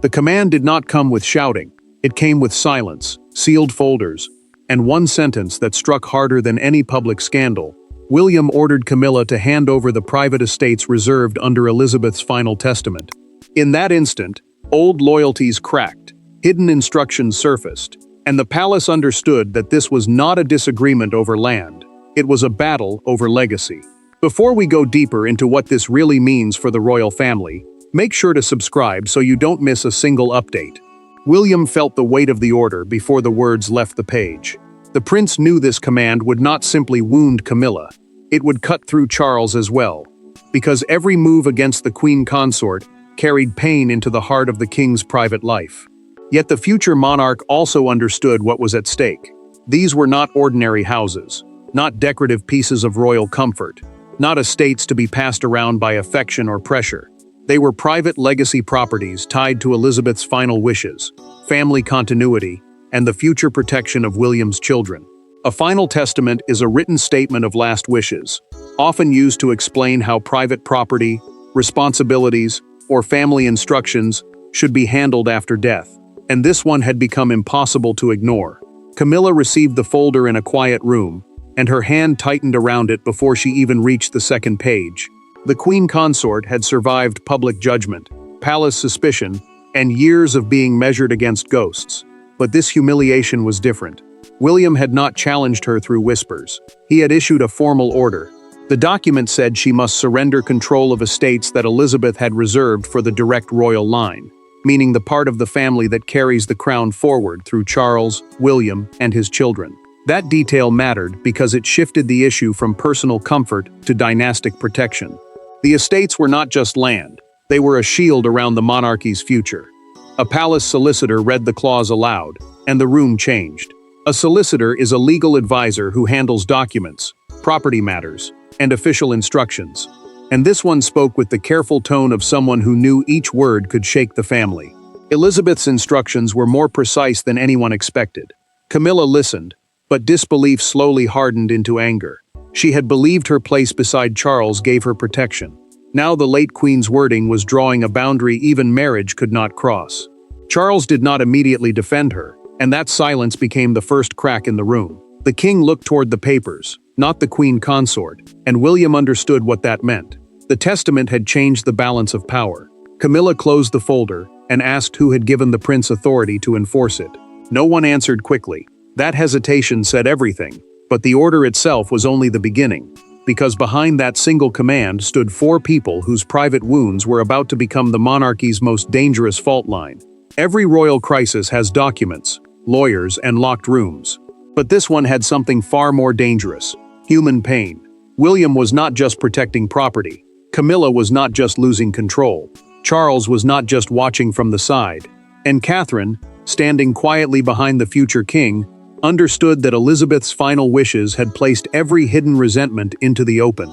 The command did not come with shouting. It came with silence, sealed folders, and one sentence that struck harder than any public scandal. William ordered Camilla to hand over the private estates reserved under Elizabeth's final testament. In that instant, old loyalties cracked, hidden instructions surfaced, and the palace understood that this was not a disagreement over land. It was a battle over legacy. Before we go deeper into what this really means for the royal family, make sure to subscribe so you don't miss a single update. William felt the weight of the order before the words left the page. The prince knew this command would not simply wound Camilla. It would cut through Charles as well, because every move against the queen consort carried pain into the heart of the king's private life. Yet the future monarch also understood what was at stake. These were not ordinary houses, not decorative pieces of royal comfort, not estates to be passed around by affection or pressure. They were private legacy properties tied to Elizabeth's final wishes, family continuity, and the future protection of William's children. A final testament is a written statement of last wishes, often used to explain how private property, responsibilities, or family instructions should be handled after death, and this one had become impossible to ignore. Camilla received the folder in a quiet room, and her hand tightened around it before she even reached the second page. The queen consort had survived public judgment, palace suspicion, and years of being measured against ghosts. But this humiliation was different. William had not challenged her through whispers. He had issued a formal order. The document said she must surrender control of estates that Elizabeth had reserved for the direct royal line, meaning the part of the family that carries the crown forward through Charles, William, and his children. That detail mattered because it shifted the issue from personal comfort to dynastic protection. The estates were not just land, they were a shield around the monarchy's future. A palace solicitor read the clause aloud, and the room changed. A solicitor is a legal advisor who handles documents, property matters, and official instructions. And this one spoke with the careful tone of someone who knew each word could shake the family. Elizabeth's instructions were more precise than anyone expected. Camilla listened, but disbelief slowly hardened into anger. She had believed her place beside Charles gave her protection. Now the late queen's wording was drawing a boundary even marriage could not cross. Charles did not immediately defend her, and that silence became the first crack in the room. The king looked toward the papers, not the queen consort, and William understood what that meant. The testament had changed the balance of power. Camilla closed the folder and asked who had given the prince authority to enforce it. No one answered quickly. That hesitation said everything, but the order itself was only the beginning, because behind that single command stood 4 people whose private wounds were about to become the monarchy's most dangerous fault line. Every royal crisis has documents, lawyers, and locked rooms. But this one had something far more dangerous: human pain. William was not just protecting property. Camilla was not just losing control. Charles was not just watching from the side. And Catherine, standing quietly behind the future king, understood that Elizabeth's final wishes had placed every hidden resentment into the open.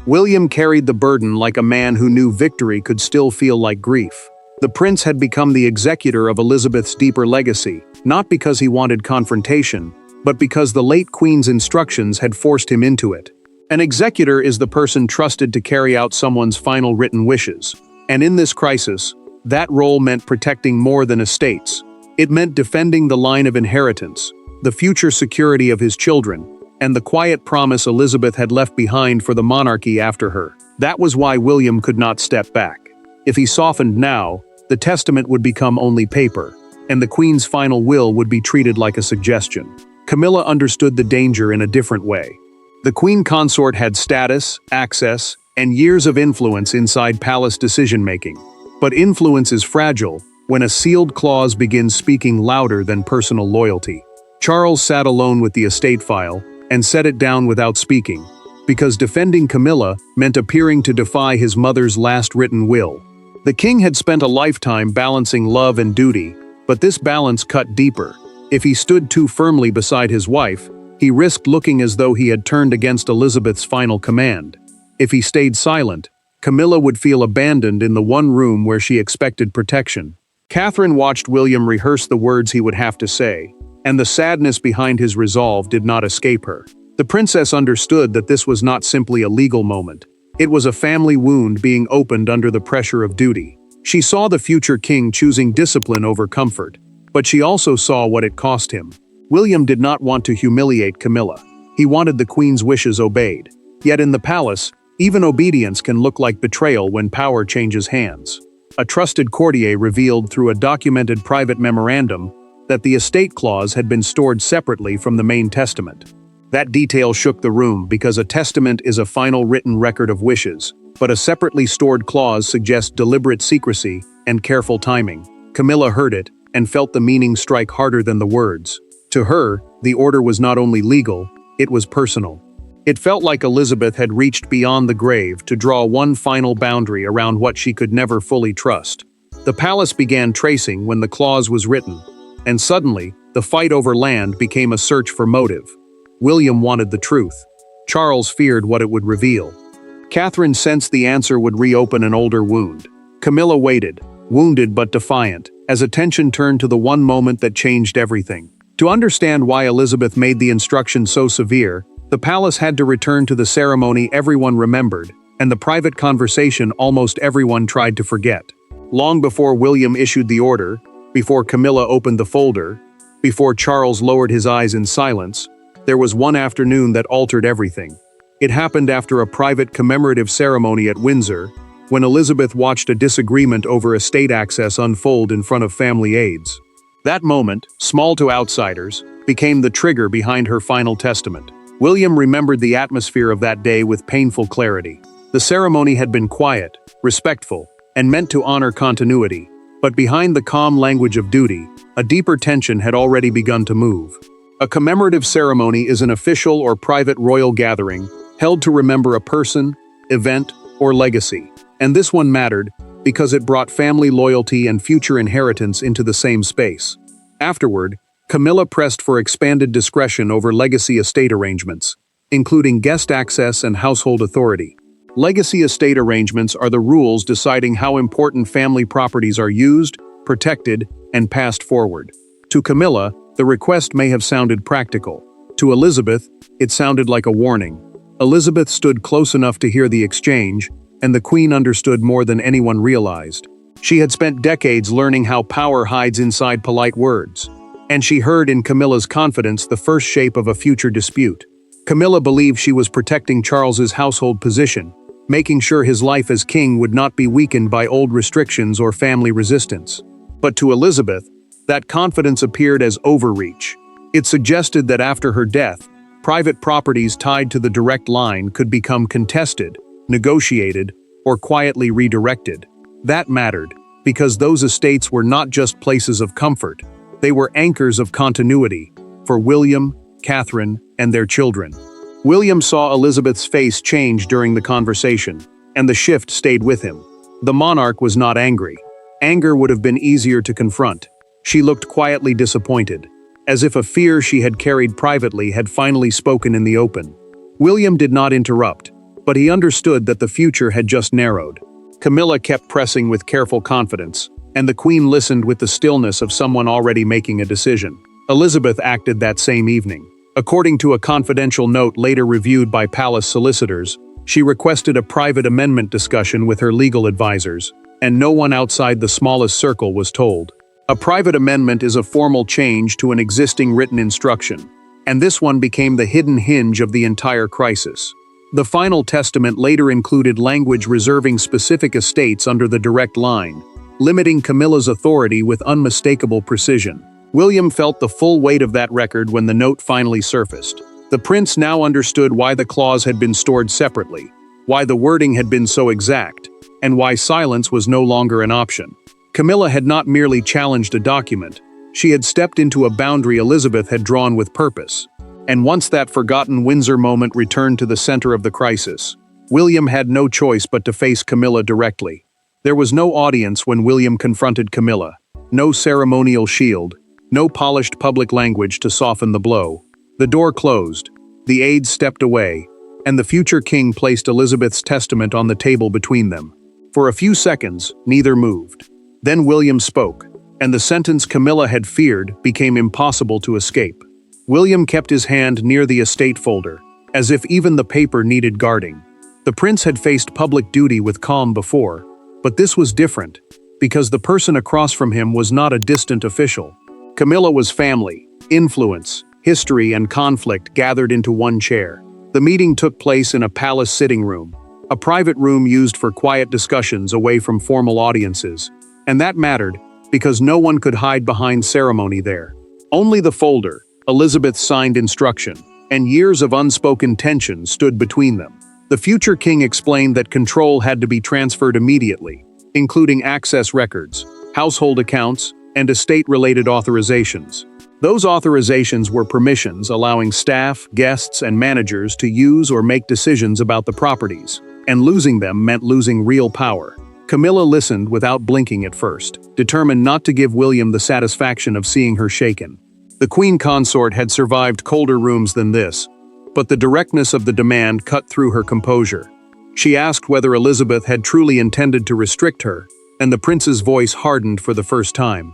William carried the burden like a man who knew victory could still feel like grief. The prince had become the executor of Elizabeth's deeper legacy, not because he wanted confrontation, but because the late queen's instructions had forced him into it. An executor is the person trusted to carry out someone's final written wishes. And in this crisis, that role meant protecting more than estates. It meant defending the line of inheritance, the future security of his children, and the quiet promise Elizabeth had left behind for the monarchy after her. That was why William could not step back. If he softened now, the testament would become only paper, and the queen's final will would be treated like a suggestion. Camilla understood the danger in a different way. The queen consort had status, access, and years of influence inside palace decision-making. But influence is fragile when a sealed clause begins speaking louder than personal loyalty. Charles sat alone with the estate file and set it down without speaking, because defending Camilla meant appearing to defy his mother's last written will. The king had spent a lifetime balancing love and duty, but this balance cut deeper. If he stood too firmly beside his wife, he risked looking as though he had turned against Elizabeth's final command. If he stayed silent, Camilla would feel abandoned in the one room where she expected protection. Catherine watched William rehearse the words he would have to say, and the sadness behind his resolve did not escape her. The princess understood that this was not simply a legal moment. It was a family wound being opened under the pressure of duty. She saw the future king choosing discipline over comfort, but she also saw what it cost him. William did not want to humiliate Camilla. He wanted the queen's wishes obeyed. Yet in the palace, even obedience can look like betrayal when power changes hands. A trusted courtier revealed through a documented private memorandum that the estate clause had been stored separately from the main testament. That detail shook the room because a testament is a final written record of wishes, but a separately stored clause suggests deliberate secrecy and careful timing. Camilla heard it and felt the meaning strike harder than the words. To her, the order was not only legal, it was personal. It felt like Elizabeth had reached beyond the grave to draw one final boundary around what she could never fully trust. The palace began tracing when the clause was written, and suddenly, the fight over land became a search for motive. William wanted the truth. Charles feared what it would reveal. Catherine sensed the answer would reopen an older wound. Camilla waited, wounded but defiant, as attention turned to the one moment that changed everything. To understand why Elizabeth made the instruction so severe, the palace had to return to the ceremony everyone remembered, and the private conversation almost everyone tried to forget. Long before William issued the order, before Camilla opened the folder, before Charles lowered his eyes in silence, there was one afternoon that altered everything. It happened after a private commemorative ceremony at Windsor, when Elizabeth watched a disagreement over estate access unfold in front of family aides. That moment, small to outsiders, became the trigger behind her final testament. William remembered the atmosphere of that day with painful clarity. The ceremony had been quiet, respectful, and meant to honor continuity, but behind the calm language of duty, a deeper tension had already begun to move. A commemorative ceremony is an official or private royal gathering held to remember a person, event, or legacy, and this one mattered because it brought family loyalty and future inheritance into the same space. Afterward, Camilla pressed for expanded discretion over legacy estate arrangements, including guest access and household authority. Legacy estate arrangements are the rules deciding how important family properties are used, protected, and passed forward. To Camilla, the request may have sounded practical. To Elizabeth, it sounded like a warning. Elizabeth stood close enough to hear the exchange, and the Queen understood more than anyone realized. She had spent decades learning how power hides inside polite words. And she heard in Camilla's confidence the first shape of a future dispute. Camilla believed she was protecting Charles's household position, making sure his life as king would not be weakened by old restrictions or family resistance. But to Elizabeth, that confidence appeared as overreach. It suggested that after her death, private properties tied to the direct line could become contested, negotiated, or quietly redirected. That mattered, because those estates were not just places of comfort. They were anchors of continuity for William, Catherine, and their children. William saw Elizabeth's face change during the conversation, and the shift stayed with him. The monarch was not angry. Anger would have been easier to confront. She looked quietly disappointed, as if a fear she had carried privately had finally spoken in the open. William did not interrupt, but he understood that the future had just narrowed. Camilla kept pressing with careful confidence, and the Queen listened with the stillness of someone already making a decision. Elizabeth acted that same evening. According to a confidential note later reviewed by palace solicitors, she requested a private amendment discussion with her legal advisors, and no one outside the smallest circle was told. A private amendment is a formal change to an existing written instruction, and this one became the hidden hinge of the entire crisis. The final testament later included language reserving specific estates under the direct line, limiting Camilla's authority with unmistakable precision. William felt the full weight of that record when the note finally surfaced. The prince now understood why the clause had been stored separately, why the wording had been so exact, and why silence was no longer an option. Camilla had not merely challenged a document, she had stepped into a boundary Elizabeth had drawn with purpose. And once that forgotten Windsor moment returned to the center of the crisis, William had no choice but to face Camilla directly. There was no audience when William confronted Camilla, no ceremonial shield, no polished public language to soften the blow. The door closed, the aides stepped away, and the future king placed Elizabeth's testament on the table between them. For a few seconds, neither moved. Then William spoke, and the sentence Camilla had feared became impossible to escape. William kept his hand near the estate folder, as if even the paper needed guarding. The prince had faced public duty with calm before, but this was different. because the person across from him was not a distant official. Camilla was family, influence, history, and conflict gathered into one chair. The meeting took place in a palace sitting room, a private room used for quiet discussions away from formal audiences. And that mattered, because no one could hide behind ceremony there. Only the folder, Elizabeth's signed instruction, and years of unspoken tension stood between them. The future king explained that control had to be transferred immediately, including access records, household accounts, and estate-related authorizations. Those authorizations were permissions allowing staff, guests, and managers to use or make decisions about the properties, and losing them meant losing real power. Camilla listened without blinking at first, determined not to give William the satisfaction of seeing her shaken. The queen consort had survived colder rooms than this, but the directness of the demand cut through her composure. She asked whether Elizabeth had truly intended to restrict her, and the prince's voice hardened for the first time.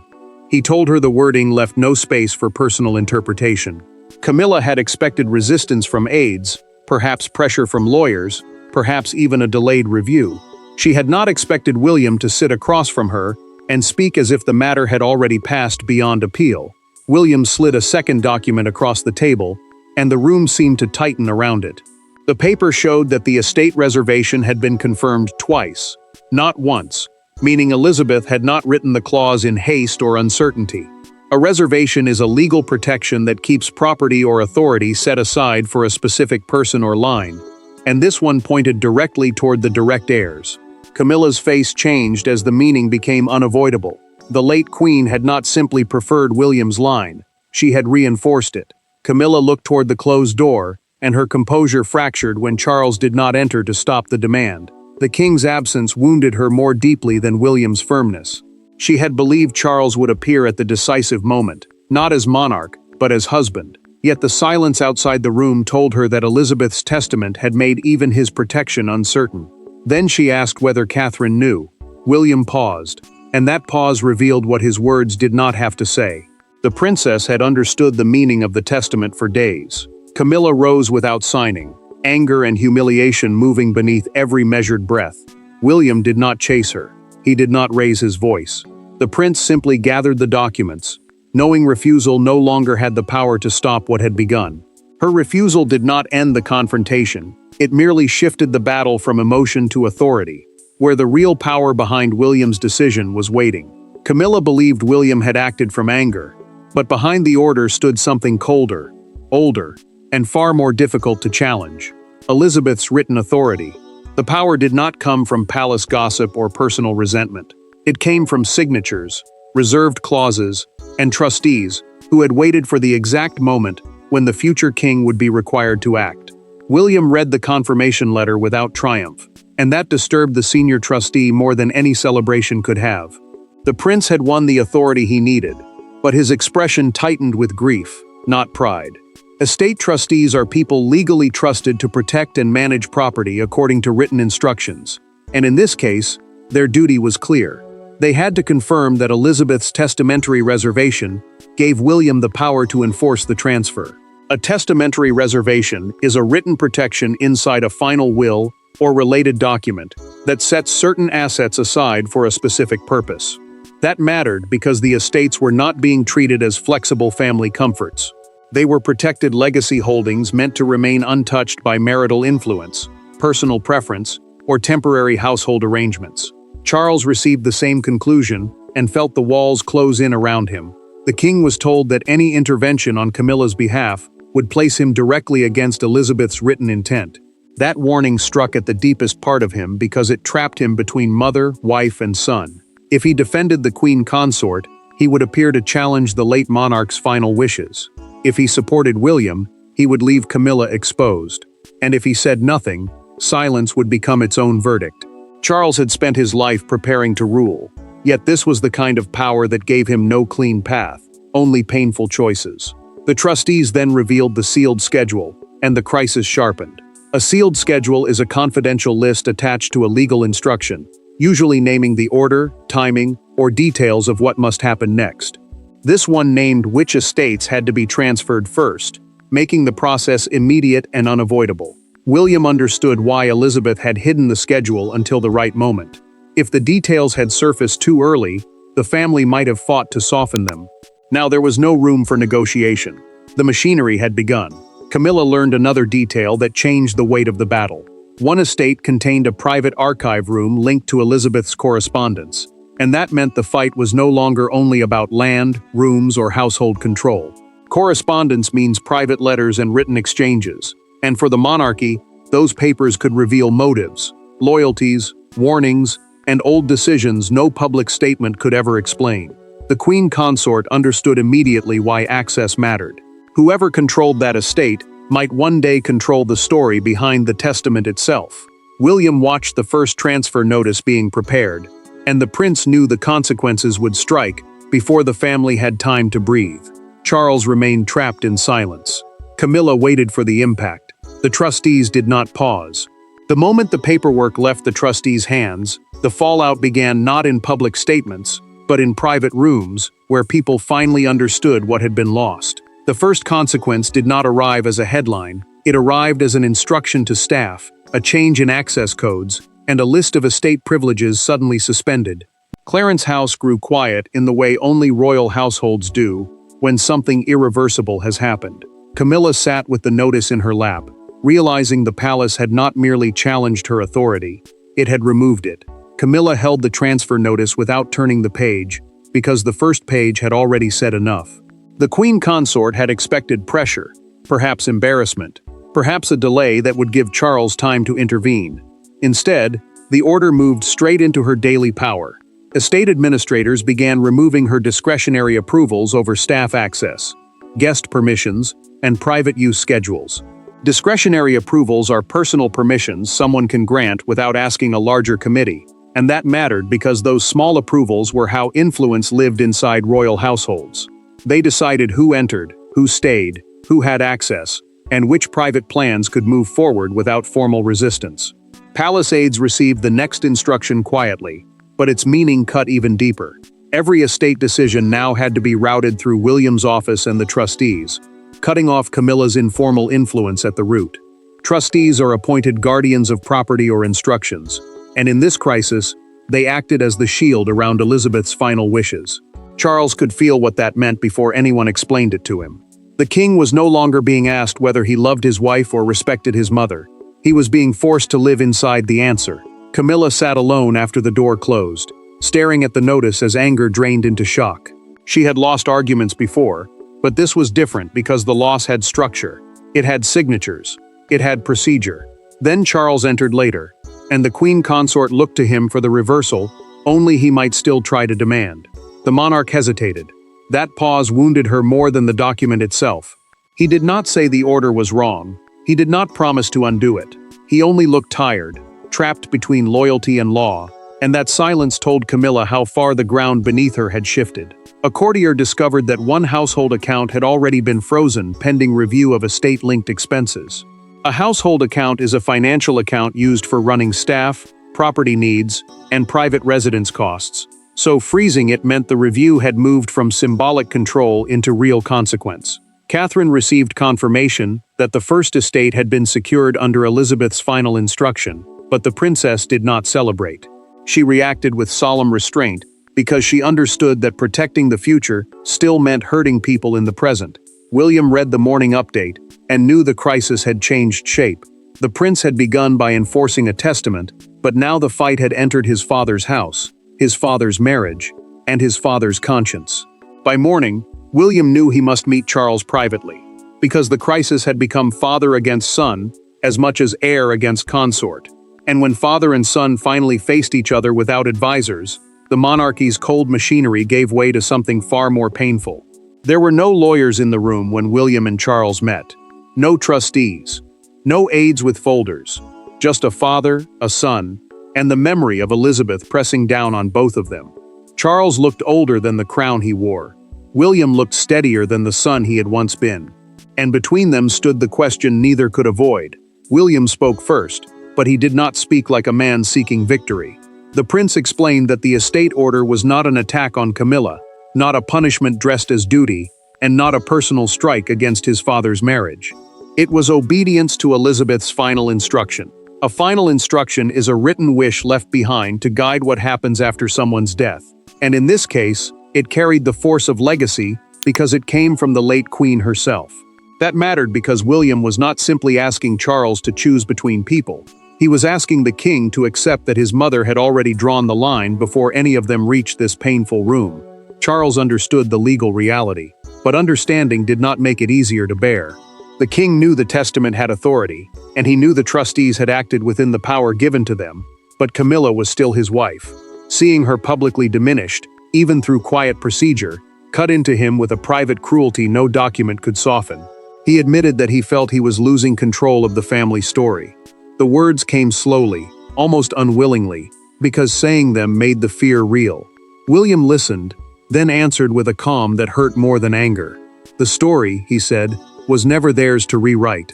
He told her the wording left no space for personal interpretation. Camilla had expected resistance from aides, perhaps pressure from lawyers, perhaps even a delayed review. She had not expected William to sit across from her and speak as if the matter had already passed beyond appeal. William slid a second document across the table, and the room seemed to tighten around it. The paper showed that the estate reservation had been confirmed twice, not once, meaning Elizabeth had not written the clause in haste or uncertainty. A reservation is a legal protection that keeps property or authority set aside for a specific person or line, and this one pointed directly toward the direct heirs. Camilla's face changed as the meaning became unavoidable. The late queen had not simply preferred William's line, she had reinforced it. Camilla looked toward the closed door, and her composure fractured when Charles did not enter to stop the demand. The king's absence wounded her more deeply than William's firmness. She had believed Charles would appear at the decisive moment, not as monarch, but as husband. Yet the silence outside the room told her that Elizabeth's testament had made even his protection uncertain. Then she asked whether Catherine knew. William paused, and that pause revealed what his words did not have to say. The princess had understood the meaning of the testament for days. Camilla rose without signing, anger and humiliation moving beneath every measured breath. William did not chase her. He did not raise his voice. The prince simply gathered the documents, knowing refusal no longer had the power to stop what had begun. Her refusal did not end the confrontation. It merely shifted the battle from emotion to authority, where the real power behind William's decision was waiting. Camilla believed William had acted from anger, but behind the order stood something colder, older, and far more difficult to challenge: Elizabeth's written authority. The power did not come from palace gossip or personal resentment. It came from signatures, reserved clauses, and trustees who had waited for the exact moment when the future king would be required to act. William read the confirmation letter without triumph, and that disturbed the senior trustee more than any celebration could have. The prince had won the authority he needed, but his expression tightened with grief, not pride. Estate trustees are people legally trusted to protect and manage property according to written instructions, and in this case, their duty was clear. They had to confirm that Elizabeth's testamentary reservation gave William the power to enforce the transfer. A testamentary reservation is a written protection inside a final will or related document that sets certain assets aside for a specific purpose. That mattered because the estates were not being treated as flexible family comforts. They were protected legacy holdings meant to remain untouched by marital influence, personal preference, or temporary household arrangements. Charles received the same conclusion and felt the walls close in around him. The king was told that any intervention on Camilla's behalf would place him directly against Elizabeth's written intent. That warning struck at the deepest part of him because it trapped him between mother, wife, and son. If he defended the queen consort, he would appear to challenge the late monarch's final wishes. If he supported William, he would leave Camilla exposed. And if he said nothing, silence would become its own verdict. Charles had spent his life preparing to rule, yet this was the kind of power that gave him no clean path, only painful choices. The trustees then revealed the sealed schedule, and the crisis sharpened. A sealed schedule is a confidential list attached to a legal instruction, usually naming the order, timing, or details of what must happen next. This one named which estates had to be transferred first, making the process immediate and unavoidable. William understood why Elizabeth had hidden the schedule until the right moment. If the details had surfaced too early, the family might have fought to soften them. Now there was no room for negotiation. The machinery had begun. Camilla learned another detail that changed the weight of the battle. One estate contained a private archive room linked to Elizabeth's correspondence, and that meant the fight was no longer only about land, rooms, or household control. Correspondence means private letters and written exchanges, and for the monarchy, those papers could reveal motives, loyalties, warnings, and old decisions no public statement could ever explain. The queen consort understood immediately why access mattered. Whoever controlled that estate might one day control the story behind the testament itself. William watched the first transfer notice being prepared, and the prince knew the consequences would strike before the family had time to breathe. Charles remained trapped in silence. Camilla waited for the impact. The trustees did not pause. The moment the paperwork left the trustees' hands, the fallout began not in public statements, but in private rooms, where people finally understood what had been lost. The first consequence did not arrive as a headline, it arrived as an instruction to staff, a change in access codes, and a list of estate privileges suddenly suspended. Clarence's house grew quiet in the way only royal households do, when something irreversible has happened. Camilla sat with the notice in her lap, realizing the palace had not merely challenged her authority, it had removed it. Camilla held the transfer notice without turning the page, because the first page had already said enough. The queen consort had expected pressure, perhaps embarrassment, perhaps a delay that would give Charles time to intervene. Instead, the order moved straight into her daily power. Estate administrators began removing her discretionary approvals over staff access, guest permissions, and private use schedules. Discretionary approvals are personal permissions someone can grant without asking a larger committee, and that mattered because those small approvals were how influence lived inside royal households. They decided who entered, who stayed, who had access, and which private plans could move forward without formal resistance. Palace aides received the next instruction quietly, but its meaning cut even deeper. Every estate decision now had to be routed through William's office and the trustees, cutting off Camilla's informal influence at the root. Trustees are appointed guardians of property or instructions, and in this crisis, they acted as the shield around Elizabeth's final wishes. Charles could feel what that meant before anyone explained it to him. The king was no longer being asked whether he loved his wife or respected his mother. He was being forced to live inside the answer. Camilla sat alone after the door closed, staring at the notice as anger drained into shock. She had lost arguments before, but this was different because the loss had structure. It had signatures. It had procedure. Then Charles entered later, and the queen consort looked to him for the reversal, only he might still try to demand. The monarch hesitated. That pause wounded her more than the document itself. He did not say the order was wrong. He did not promise to undo it. He only looked tired, trapped between loyalty and law, and that silence told Camilla how far the ground beneath her had shifted. A courtier discovered that one household account had already been frozen pending review of estate-linked expenses. A household account is a financial account used for running staff, property needs, and private residence costs. So freezing it meant the review had moved from symbolic control into real consequence. Catherine received confirmation that the first estate had been secured under Elizabeth's final instruction, but the princess did not celebrate. She reacted with solemn restraint because she understood that protecting the future still meant hurting people in the present. William read the morning update and knew the crisis had changed shape. The prince had begun by enforcing a testament, but now the fight had entered his father's house, his father's marriage, and his father's conscience. By morning, William knew he must meet Charles privately, because the crisis had become father against son as much as heir against consort. And when father and son finally faced each other without advisors, the monarchy's cold machinery gave way to something far more painful. There were no lawyers in the room when William and Charles met. No trustees. No aides with folders. Just a father, a son, and the memory of Elizabeth pressing down on both of them. Charles looked older than the crown he wore. William looked steadier than the son he had once been. And between them stood the question neither could avoid. William spoke first, but he did not speak like a man seeking victory. The prince explained that the estate order was not an attack on Camilla, not a punishment dressed as duty, and not a personal strike against his father's marriage. It was obedience to Elizabeth's final instruction, A final instruction is a written wish left behind to guide what happens after someone's death. And in this case, it carried the force of legacy because it came from the late Queen herself. That mattered because William was not simply asking Charles to choose between people. He was asking the king to accept that his mother had already drawn the line before any of them reached this painful room. Charles understood the legal reality, but understanding did not make it easier to bear. The king knew the testament had authority, and he knew the trustees had acted within the power given to them, but Camilla was still his wife. Seeing her publicly diminished, even through quiet procedure, cut into him with a private cruelty no document could soften. He admitted that he felt he was losing control of the family story. The words came slowly, almost unwillingly, because saying them made the fear real. William listened, then answered with a calm that hurt more than anger. The story, he said, was never theirs to rewrite.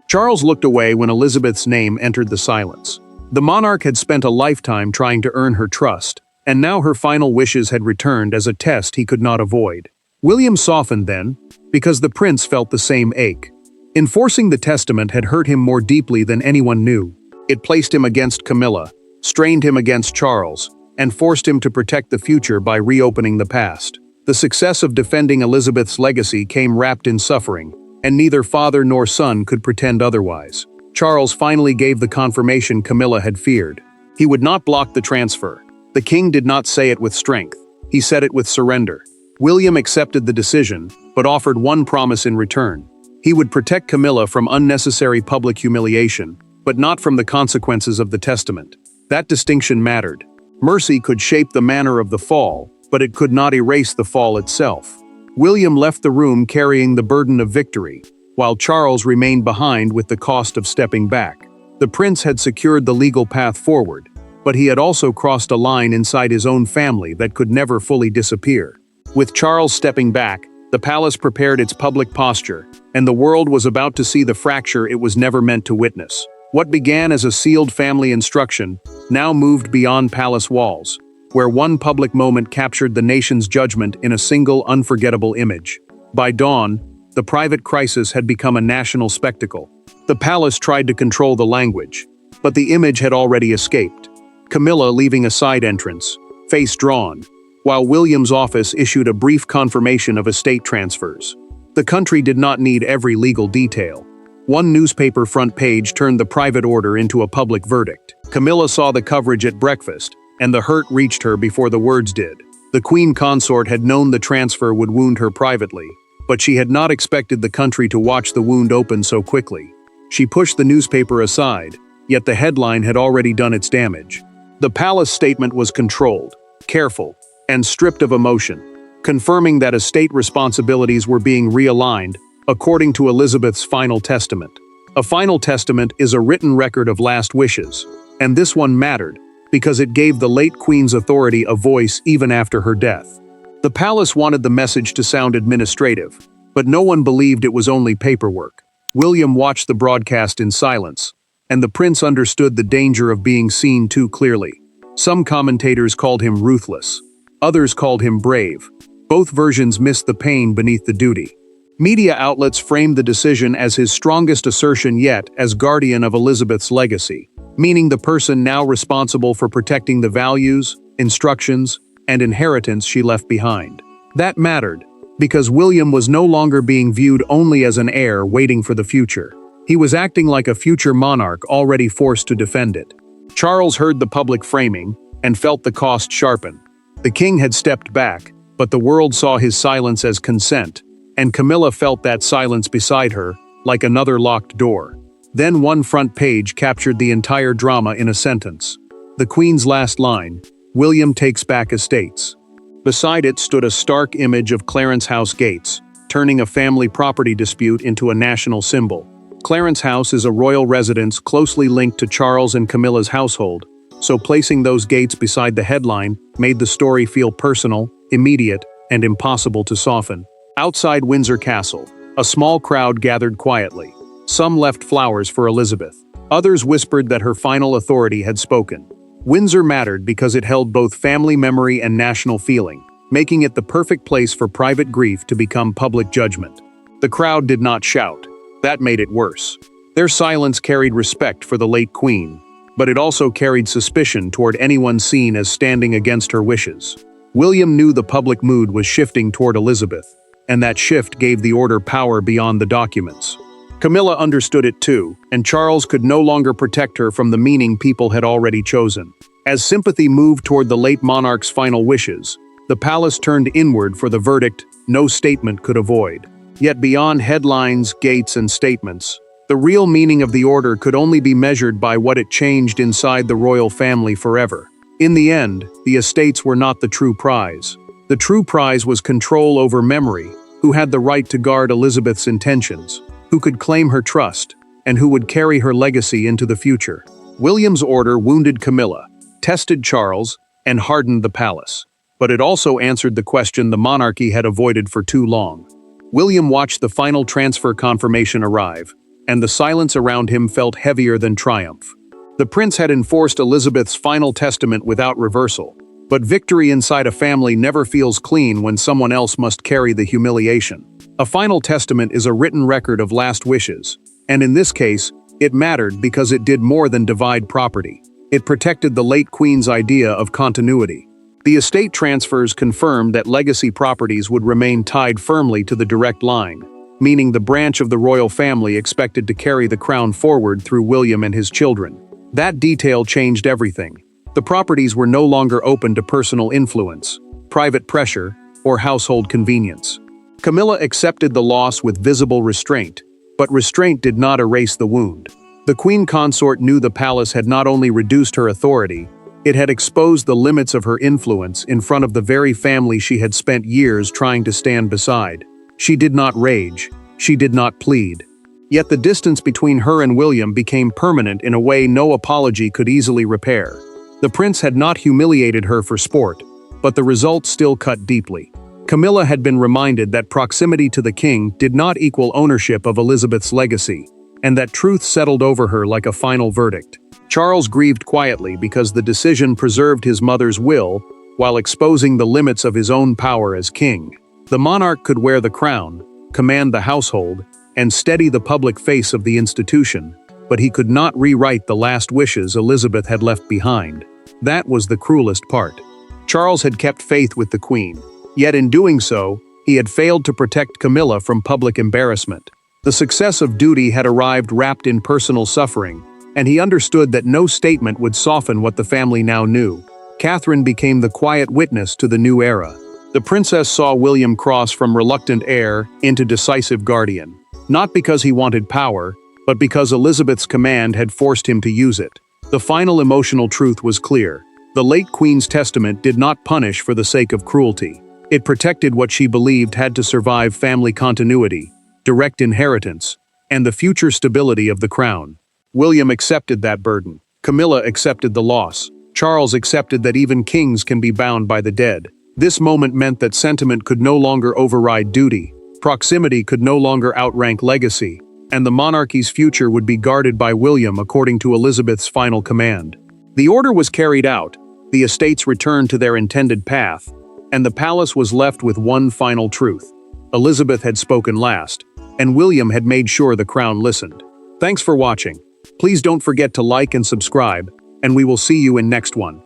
Charles looked away when Elizabeth's name entered the silence. The monarch had spent a lifetime trying to earn her trust, and now her final wishes had returned as a test he could not avoid. William softened then, because the prince felt the same ache. Enforcing the testament had hurt him more deeply than anyone knew. It placed him against Camilla, strained him against Charles, and forced him to protect the future by reopening the past. The success of defending Elizabeth's legacy came wrapped in suffering, and neither father nor son could pretend otherwise. Charles finally gave the confirmation Camilla had feared. He would not block the transfer. The king did not say it with strength. He said it with surrender. William accepted the decision, but offered one promise in return. He would protect Camilla from unnecessary public humiliation, but not from the consequences of the testament. That distinction mattered. Mercy could shape the manner of the fall, but it could not erase the fall itself. William left the room carrying the burden of victory, while Charles remained behind with the cost of stepping back. The prince had secured the legal path forward, but he had also crossed a line inside his own family that could never fully disappear. With Charles stepping back, the palace prepared its public posture, and the world was about to see the fracture it was never meant to witness. What began as a sealed family instruction now moved beyond palace walls, where one public moment captured the nation's judgment in a single unforgettable image. By dawn, the private crisis had become a national spectacle. The palace tried to control the language, but the image had already escaped. Camilla leaving a side entrance, face drawn, while William's office issued a brief confirmation of estate transfers. The country did not need every legal detail. One newspaper front page turned the private order into a public verdict. Camilla saw the coverage at breakfast, and the hurt reached her before the words did. The queen consort had known the transfer would wound her privately, but she had not expected the country to watch the wound open so quickly. She pushed the newspaper aside, yet the headline had already done its damage. The palace statement was controlled, careful, and stripped of emotion, confirming that estate responsibilities were being realigned according to Elizabeth's final testament. A final testament is a written record of last wishes, and this one mattered because it gave the late queen's authority a voice even after her death. The palace wanted the message to sound administrative, but no one believed it was only paperwork. William watched the broadcast in silence, and the prince understood the danger of being seen too clearly. Some commentators called him ruthless. Others called him brave. Both versions missed the pain beneath the duty. Media outlets framed the decision as his strongest assertion yet as guardian of Elizabeth's legacy, meaning the person now responsible for protecting the values, instructions, and inheritance she left behind. That mattered, because William was no longer being viewed only as an heir waiting for the future. He was acting like a future monarch already forced to defend it. Charles heard the public framing and felt the cost sharpen. The king had stepped back, but the world saw his silence as consent, and Camilla felt that silence beside her, like another locked door. Then one front page captured the entire drama in a sentence. The Queen's last line, "William takes back estates." Beside it stood a stark image of Clarence House gates, turning a family property dispute into a national symbol. Clarence House is a royal residence closely linked to Charles and Camilla's household, so placing those gates beside the headline made the story feel personal, immediate, and impossible to soften. Outside Windsor Castle, a small crowd gathered quietly. Some left flowers for Elizabeth. Others whispered that her final authority had spoken. Windsor mattered because it held both family memory and national feeling, making it the perfect place for private grief to become public judgment. The crowd did not shout. That made it worse. Their silence carried respect for the late queen, but it also carried suspicion toward anyone seen as standing against her wishes. William knew the public mood was shifting toward Elizabeth, and that shift gave the order power beyond the documents. Camilla understood it too, and Charles could no longer protect her from the meaning people had already chosen. As sympathy moved toward the late monarch's final wishes, the palace turned inward for the verdict no statement could avoid. Yet beyond headlines, gates, and statements, the real meaning of the order could only be measured by what it changed inside the royal family forever. In the end, the estates were not the true prize. The true prize was control over memory, who had the right to guard Elizabeth's intentions, who could claim her trust, and who would carry her legacy into the future. William's order wounded Camilla, tested Charles, and hardened the palace. But it also answered the question the monarchy had avoided for too long. William watched the final transfer confirmation arrive, and the silence around him felt heavier than triumph. The prince had enforced Elizabeth's final testament without reversal, but victory inside a family never feels clean when someone else must carry the humiliation. A final testament is a written record of last wishes, and in this case, it mattered because it did more than divide property. It protected the late queen's idea of continuity. The estate transfers confirmed that legacy properties would remain tied firmly to the direct line, meaning the branch of the royal family expected to carry the crown forward through William and his children. That detail changed everything. The properties were no longer open to personal influence, private pressure, or household convenience. Camilla accepted the loss with visible restraint, but restraint did not erase the wound. The queen consort knew the palace had not only reduced her authority, it had exposed the limits of her influence in front of the very family she had spent years trying to stand beside. She did not rage. She did not plead. Yet the distance between her and William became permanent in a way no apology could easily repair. The prince had not humiliated her for sport, but the result still cut deeply. Camilla had been reminded that proximity to the king did not equal ownership of Elizabeth's legacy, and that truth settled over her like a final verdict. Charles grieved quietly because the decision preserved his mother's will while exposing the limits of his own power as king. The monarch could wear the crown, command the household, and steady the public face of the institution, but he could not rewrite the last wishes Elizabeth had left behind. That was the cruelest part. Charles had kept faith with the queen, yet in doing so, he had failed to protect Camilla from public embarrassment. The success of duty had arrived wrapped in personal suffering, and he understood that no statement would soften what the family now knew. Catherine became the quiet witness to the new era. The princess saw William cross from reluctant heir into decisive guardian, not because he wanted power, but because Elizabeth's command had forced him to use it. The final emotional truth was clear. The late queen's testament did not punish for the sake of cruelty. It protected what she believed had to survive family continuity, direct inheritance, and the future stability of the crown. William accepted that burden. Camilla accepted the loss. Charles accepted that even kings can be bound by the dead. This moment meant that sentiment could no longer override duty, proximity could no longer outrank legacy, and the monarchy's future would be guarded by William according to Elizabeth's final command. The order was carried out, the estates returned to their intended path, and the palace was left with one final truth. Elizabeth had spoken last, and William had made sure the crown listened. Thanks for watching. Please don't forget to like and subscribe, and we will see you in next one.